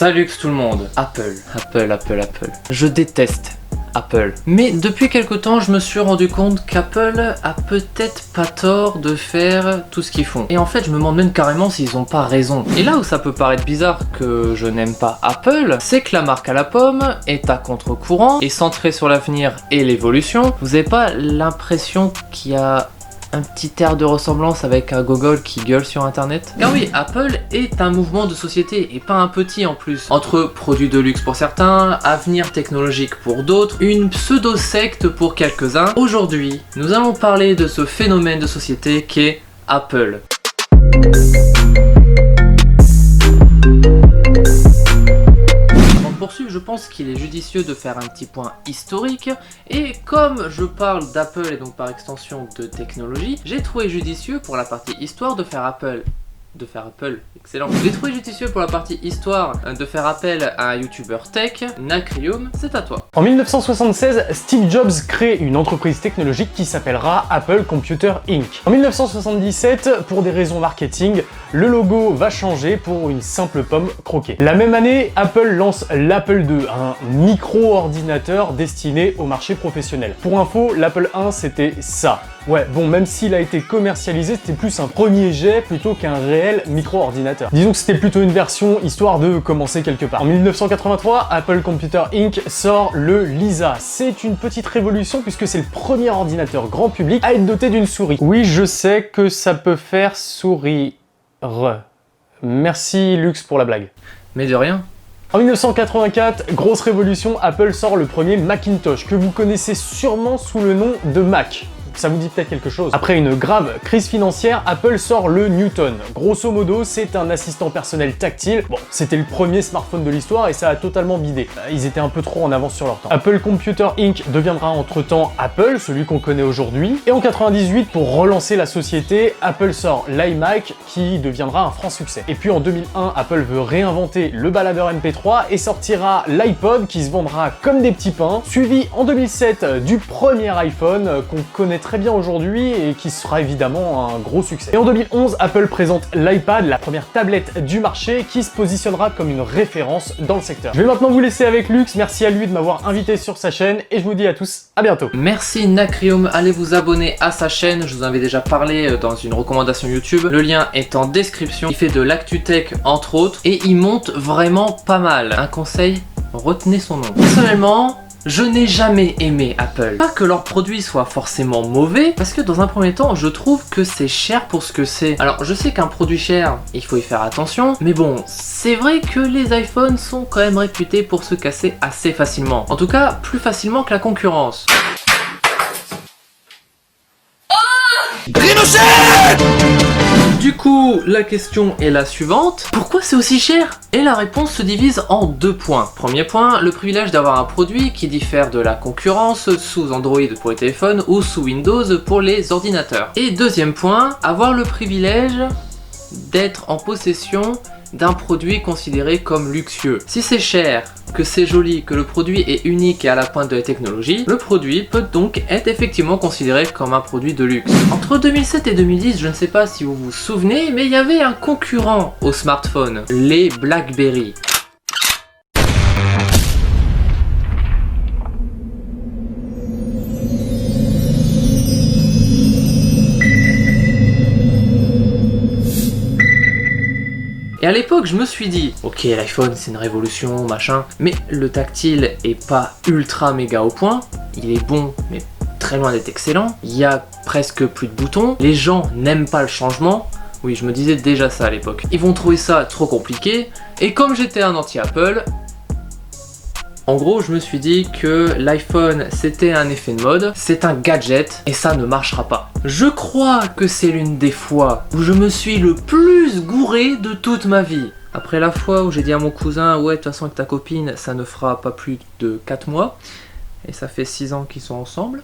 Salut tout le monde. Apple. Je déteste Apple. Mais depuis quelque temps, je me suis rendu compte qu'Apple a peut-être pas tort de faire tout ce qu'ils font. Et en fait, je me demande même carrément s'ils ont pas raison. Et là où ça peut paraître bizarre que je n'aime pas Apple, c'est que la marque à la pomme est à contre-courant et centrée sur l'avenir et l'évolution. Vous avez pas l'impression qu'il y a un petit air de ressemblance avec un Google qui gueule sur internet? Car oui, Apple est un mouvement de société et pas un petit en plus. Entre produits de luxe pour certains, avenir technologique pour d'autres, une pseudo-secte pour quelques-uns. Aujourd'hui, nous allons parler de ce phénomène de société qu'est Apple. Je pense qu'il est judicieux de faire un petit point historique, et comme je parle d'Apple et donc par extension de technologie, j'ai trouvé judicieux pour la partie histoire de faire excellent. J'ai trouvé judicieux pour la partie histoire de faire appel à un youtubeur tech. Nacrium, c'est à toi. En 1976, Steve Jobs crée une entreprise technologique qui s'appellera Apple Computer Inc. En 1977, pour des raisons marketing, le logo va changer pour une simple pomme croquée. La même année, Apple lance l'Apple II, un micro-ordinateur destiné au marché professionnel. Pour info, l'Apple I c'était ça. Ouais, bon, même s'il a été commercialisé, c'était plus un premier jet plutôt qu'un réel micro-ordinateur. Disons que c'était plutôt une version histoire de commencer quelque part. En 1983, Apple Computer Inc. sort le Lisa. C'est une petite révolution puisque c'est le premier ordinateur grand public à être doté d'une souris. Oui, je sais que ça peut faire sourire. Merci Lux pour la blague. Mais de rien. En 1984, grosse révolution, Apple sort le premier Macintosh, que vous connaissez sûrement sous le nom de Mac. Ça vous dit peut-être quelque chose. Après une grave crise financière, Apple sort le Newton. Grosso modo, c'est un assistant personnel tactile. Bon, c'était le premier smartphone de l'histoire et ça a totalement bidé. Ils étaient un peu trop en avance sur leur temps. Apple Computer Inc. deviendra entre-temps Apple, celui qu'on connaît aujourd'hui. Et en 98, pour relancer la société, Apple sort l'iMac qui deviendra un franc succès. Et puis en 2001, Apple veut réinventer le baladeur MP3 et sortira l'iPod qui se vendra comme des petits pains, suivi en 2007 du premier iPhone qu'on connaît très bien aujourd'hui et qui sera évidemment un gros succès. Et en 2011, Apple présente l'iPad, la première tablette du marché qui se positionnera comme une référence dans le secteur. Je vais maintenant vous laisser avec Lux, merci à lui de m'avoir invité sur sa chaîne et je vous dis à tous à bientôt. Merci Nacrium, allez vous abonner à sa chaîne, je vous en avais déjà parlé dans une recommandation YouTube, le lien est en description. Il fait de l'actu tech entre autres et il monte vraiment pas mal. Un conseil, retenez son nom. Personnellement, je n'ai jamais aimé Apple. Pas que leurs produits soient forcément mauvais, parce que dans un premier temps, je trouve que c'est cher pour ce que c'est. Alors, je sais qu'un produit cher, il faut y faire attention, mais bon, c'est vrai que les iPhones sont quand même réputés pour se casser assez facilement. En tout cas, plus facilement que la concurrence. Du coup, la question est la suivante. Pourquoi c'est aussi cher? Et la réponse se divise en deux points. Premier point, le privilège d'avoir un produit qui diffère de la concurrence sous Android pour les téléphones ou sous Windows pour les ordinateurs. Et deuxième point, avoir le privilège d'être en possession d'un produit considéré comme luxueux. Si c'est cher, que c'est joli, que le produit est unique et à la pointe de la technologie, le produit peut donc être effectivement considéré comme un produit de luxe. Entre 2007 et 2010, je ne sais pas si vous vous souvenez, mais il y avait un concurrent au smartphone, les BlackBerry. Et à l'époque, je me suis dit, ok, l'iPhone c'est une révolution, machin, mais le tactile est pas ultra méga au point, il est bon, mais très loin d'être excellent, il y a presque plus de boutons, les gens n'aiment pas le changement, oui, je me disais déjà ça à l'époque. Ils vont trouver ça trop compliqué, et comme j'étais un anti-Apple, en gros, je me suis dit que l'iPhone c'était un effet de mode, c'est un gadget et ça ne marchera pas. Je crois que c'est l'une des fois où je me suis le plus gouré de toute ma vie. Après la fois où j'ai dit à mon cousin, ouais, de toute façon avec ta copine, ça ne fera pas plus de 4 mois, et ça fait 6 ans qu'ils sont ensemble.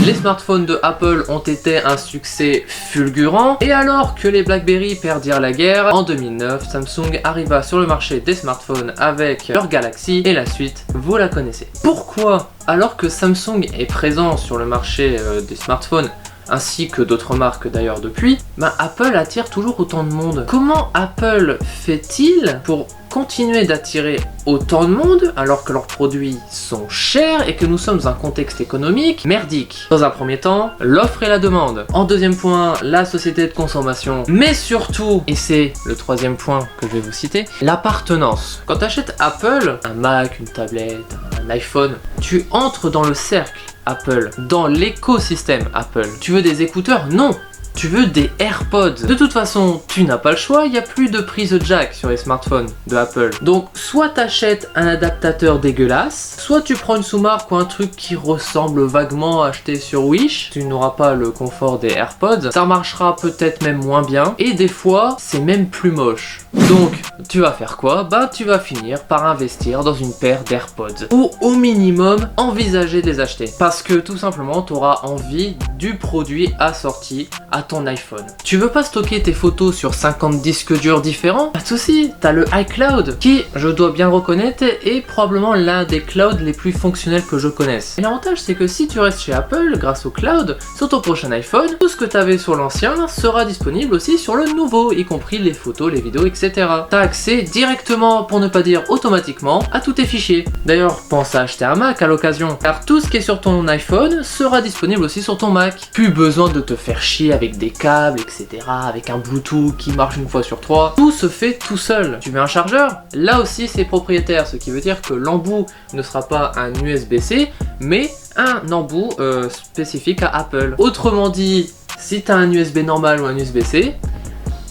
Les smartphones de Apple ont été un succès fulgurant, et alors que les BlackBerry perdirent la guerre, en 2009, Samsung arriva sur le marché des smartphones avec leur Galaxy, et la suite, vous la connaissez. Pourquoi, alors que Samsung est présent sur le marché des smartphones, ainsi que d'autres marques d'ailleurs depuis, Apple attire toujours autant de monde. Comment Apple fait-il pour continuer d'attirer autant de monde alors que leurs produits sont chers et que nous sommes dans un contexte économique merdique? Dans un premier temps, l'offre et la demande. En deuxième point, la société de consommation. Mais surtout, et c'est le troisième point que je vais vous citer, l'appartenance. Quand tu achètes Apple, un Mac, une tablette, un iPhone, tu entres dans le cercle Apple, dans l'écosystème Apple. Tu veux des écouteurs? Non! Tu veux des AirPods. De toute façon, tu n'as pas le choix, il n'y a plus de prise jack sur les smartphones de Apple. Donc, soit t'achètes un adaptateur dégueulasse, soit tu prends une sous-marque ou un truc qui ressemble vaguement acheté sur Wish. Tu n'auras pas le confort des AirPods. Ça marchera peut-être même moins bien. Et des fois, c'est même plus moche. Donc, tu vas faire quoi? Bah, tu vas finir par investir dans une paire d'AirPods. Ou au minimum, envisager de les acheter. Parce que tout simplement, tu auras envie du produit assorti à ton iPhone. Tu veux pas stocker tes photos sur 50 disques durs différents? Pas de soucis, t'as le iCloud qui, je dois bien le reconnaître, est probablement l'un des clouds les plus fonctionnels que je connaisse. Et l'avantage, c'est que si tu restes chez Apple, grâce au cloud, sur ton prochain iPhone, tout ce que t'avais sur l'ancien sera disponible aussi sur le nouveau, y compris les photos, les vidéos, etc. T'as accès directement, pour ne pas dire automatiquement, à tous tes fichiers. D'ailleurs, pense à acheter un Mac à l'occasion, car tout ce qui est sur ton iPhone sera disponible aussi sur ton Mac. Plus besoin de te faire chier avec des câbles, etc., avec un Bluetooth qui marche une fois sur 3. Tout se fait tout seul. Tu mets un chargeur, là aussi c'est propriétaire, ce qui veut dire que l'embout ne sera pas un USB-C, mais un embout spécifique à Apple. Autrement dit, si tu as un USB normal ou un USB-C,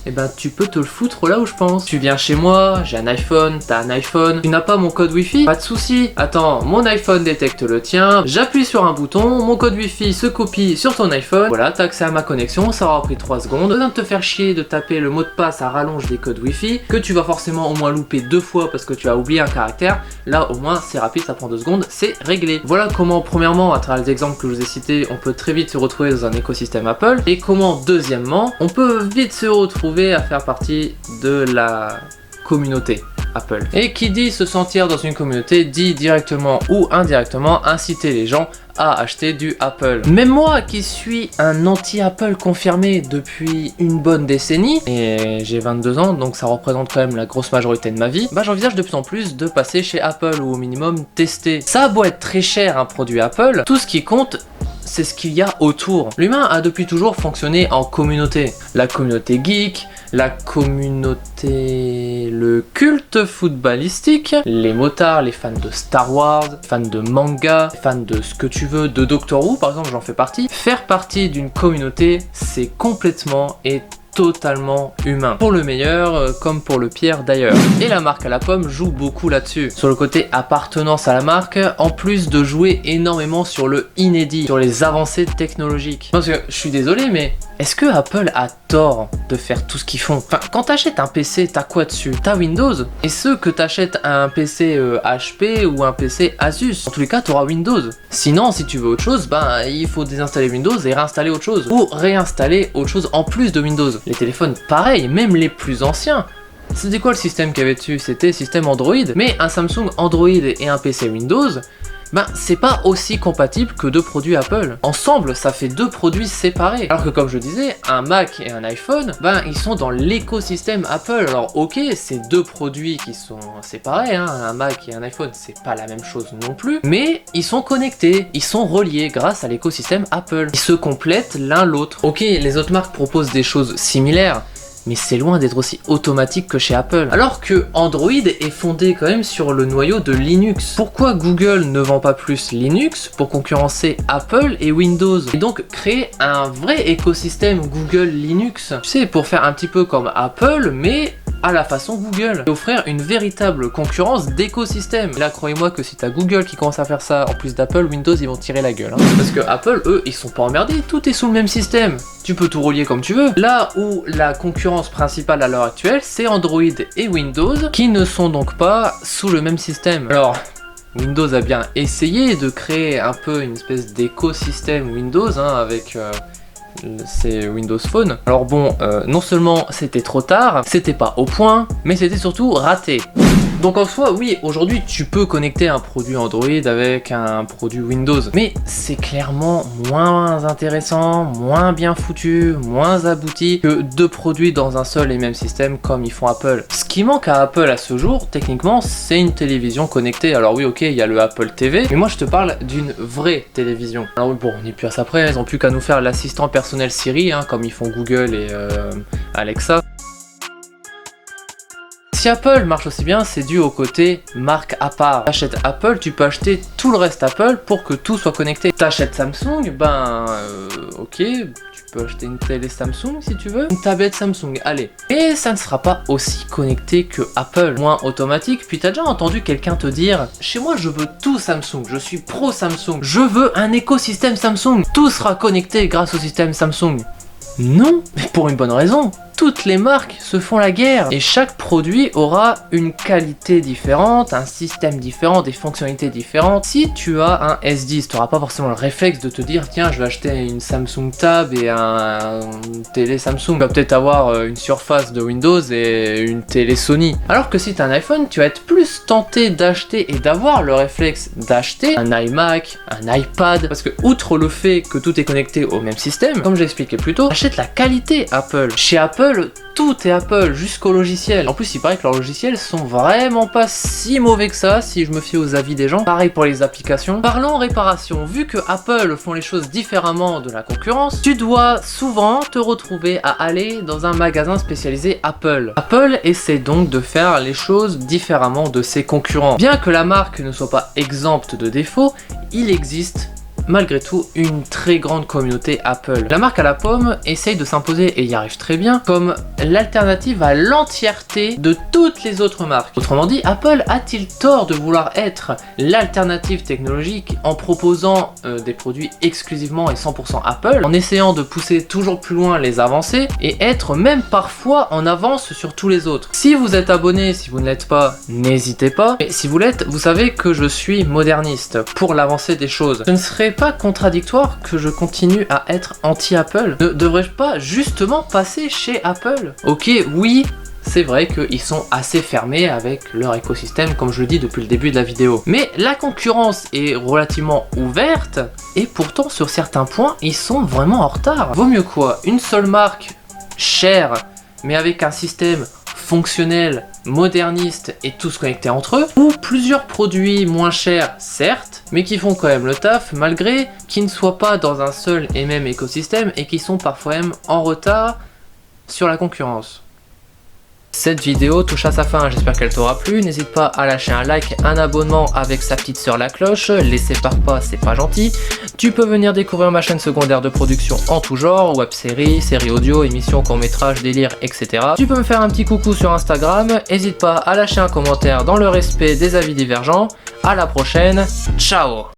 eh ben tu peux te le foutre là où je pense. Tu viens chez moi, j'ai un iPhone, t'as un iPhone, tu n'as pas mon code Wi-Fi, pas de souci. Attends, mon iPhone détecte le tien, j'appuie sur un bouton, mon code Wi-Fi se copie sur ton iPhone, voilà, t'as accès à ma connexion, ça aura pris 3 secondes. Besoin de te faire chier de taper le mot de passe à rallonge des codes Wi-Fi, que tu vas forcément au moins louper 2 fois parce que tu as oublié un caractère. Là au moins c'est rapide, ça prend 2 secondes, c'est réglé. Voilà comment premièrement, à travers les exemples que je vous ai cités, on peut très vite se retrouver dans un écosystème Apple, et comment deuxièmement, on peut vite se retrouver à faire partie de la communauté Apple. Et qui dit se sentir dans une communauté dit directement ou indirectement inciter les gens à acheter du Apple. Même moi qui suis un anti-Apple confirmé depuis une bonne décennie, et j'ai 22 ans donc ça représente quand même la grosse majorité de ma vie, bah j'envisage de plus en plus de passer chez Apple ou au minimum tester. Ça a beau être très cher un produit Apple, tout ce qui compte c'est ce qu'il y a autour. L'humain a depuis toujours fonctionné en communauté. La communauté geek, la communauté... le culte footballistique, les motards, les fans de Star Wars, fans de manga, fans de ce que tu veux, de Doctor Who par exemple, j'en fais partie. Faire partie d'une communauté, c'est complètement et totalement humain. Pour le meilleur comme pour le pire d'ailleurs. Et la marque à la pomme joue beaucoup là-dessus. Sur le côté appartenance à la marque, en plus de jouer énormément sur le inédit, sur les avancées technologiques. Parce que je suis désolé mais est-ce que Apple a tort de faire tout ce qu'ils font? Enfin, quand t'achètes un PC, t'as quoi dessus? T'as Windows. Et ce que t'achètes un PC HP ou un PC Asus, en tous les cas, t'auras Windows. Sinon, si tu veux autre chose, ben il faut désinstaller Windows et réinstaller autre chose. Ou réinstaller autre chose en plus de Windows. Les téléphones, pareil, même les plus anciens. C'était quoi le système qu'il y avait dessus? C'était système Android. Mais un Samsung Android et un PC Windows, ben c'est pas aussi compatible que deux produits Apple. Ensemble, ça fait deux produits séparés. Alors que comme je disais, un Mac et un iPhone, ben ils sont dans l'écosystème Apple. Alors ok, c'est deux produits qui sont séparés, hein. Un Mac et un iPhone, c'est pas la même chose non plus, mais ils sont connectés, ils sont reliés grâce à l'écosystème Apple. Ils se complètent l'un l'autre. Ok, les autres marques proposent des choses similaires, mais c'est loin d'être aussi automatique que chez Apple. Alors que Android est fondé quand même sur le noyau de Linux. Pourquoi Google ne vend pas plus Linux pour concurrencer Apple et Windows? Et donc créer un vrai écosystème Google Linux. Tu sais, pour faire un petit peu comme Apple, mais à la façon Google. Et offrir une véritable concurrence d'écosystème. Là, croyez-moi que si t'as Google qui commence à faire ça, en plus d'Apple, Windows, ils vont tirer la gueule. Hein. Parce que Apple, eux, ils sont pas emmerdés. Tout est sous le même système. Tu peux tout relier comme tu veux. Là où la concurrence principale à l'heure actuelle, c'est Android et Windows, qui ne sont donc pas sous le même système. Alors, Windows a bien essayé de créer un peu une espèce d'écosystème Windows, hein, avec... c'est Windows Phone. Alors bon, non seulement c'était trop tard, c'était pas au point, mais c'était surtout raté. Donc en soi, oui, aujourd'hui tu peux connecter un produit Android avec un produit Windows, mais c'est clairement moins intéressant, moins bien foutu, moins abouti que deux produits dans un seul et même système comme ils font Apple. Ce qui manque à Apple à ce jour, techniquement, c'est une télévision connectée. Alors oui, ok, il y a le Apple TV, mais moi je te parle d'une vraie télévision. Alors oui, bon, on n'est plus à ça près, ils ont plus qu'à nous faire l'assistant personnel Siri, hein, comme ils font Google et Alexa. Si Apple marche aussi bien, c'est dû au côté marque à part. T'achètes Apple, tu peux acheter tout le reste Apple pour que tout soit connecté. T'achètes Samsung, ok, tu peux acheter une télé Samsung si tu veux, une tablette Samsung, allez. Et ça ne sera pas aussi connecté que Apple, moins automatique. Puis t'as déjà entendu quelqu'un te dire, chez moi je veux tout Samsung, je suis pro Samsung, je veux un écosystème Samsung, tout sera connecté grâce au système Samsung. Non, mais pour une bonne raison. Toutes les marques se font la guerre et chaque produit aura une qualité différente, un système différent, des fonctionnalités différentes. Si tu as un S10, tu n'auras pas forcément le réflexe de te dire tiens je vais acheter une Samsung Tab et un télé Samsung. Tu vas peut-être avoir une surface de Windows et une télé Sony. Alors que si tu as un iPhone, tu vas être plus tenté d'acheter et d'avoir le réflexe d'acheter un iMac, un iPad. Parce que outre le fait que tout est connecté au même système, comme j'ai expliqué plus tôt, achète la qualité Apple. Chez Apple, tout est Apple, jusqu'au logiciel. En plus, il paraît que leurs logiciels sont vraiment pas si mauvais que ça, si je me fie aux avis des gens. Pareil pour les applications. Parlons réparation. Vu que Apple font les choses différemment de la concurrence, tu dois souvent te retrouver à aller dans un magasin spécialisé Apple. Apple essaie donc de faire les choses différemment de ses concurrents. Bien que la marque ne soit pas exempte de défauts, il existe malgré tout une très grande communauté Apple. La marque à la pomme essaye de s'imposer, et y arrive très bien, comme l'alternative à l'entièreté de toutes les autres marques. Autrement dit, Apple a-t-il tort de vouloir être l'alternative technologique en proposant des produits exclusivement et 100% Apple, en essayant de pousser toujours plus loin les avancées et être même parfois en avance sur tous les autres. Si vous êtes abonné, si vous ne l'êtes pas, n'hésitez pas. Mais si vous l'êtes, vous savez que je suis moderniste pour l'avancée des choses. Ce ne serait pas contradictoire que je continue à être anti-Apple? Ne devrais-je pas justement passer chez Apple? Ok, oui, c'est vrai qu'ils sont assez fermés avec leur écosystème, comme je le dis depuis le début de la vidéo. Mais la concurrence est relativement ouverte, et pourtant sur certains points, ils sont vraiment en retard. Vaut mieux quoi? Une seule marque chère, mais avec un système fonctionnel, moderniste et tous connectés entre eux, ou plusieurs produits moins chers, certes, mais qui font quand même le taf, malgré qu'ils ne soient pas dans un seul et même écosystème et qui sont parfois même en retard sur la concurrence. Cette vidéo touche à sa fin, j'espère qu'elle t'aura plu. N'hésite pas à lâcher un like, un abonnement avec sa petite sœur la cloche. Laisser par pas, c'est pas gentil. Tu peux venir découvrir ma chaîne secondaire de production en tout genre, web-séries, séries audio, émissions, courts-métrages, délires, etc. Tu peux me faire un petit coucou sur Instagram. N'hésite pas à lâcher un commentaire dans le respect des avis divergents. À la prochaine, ciao!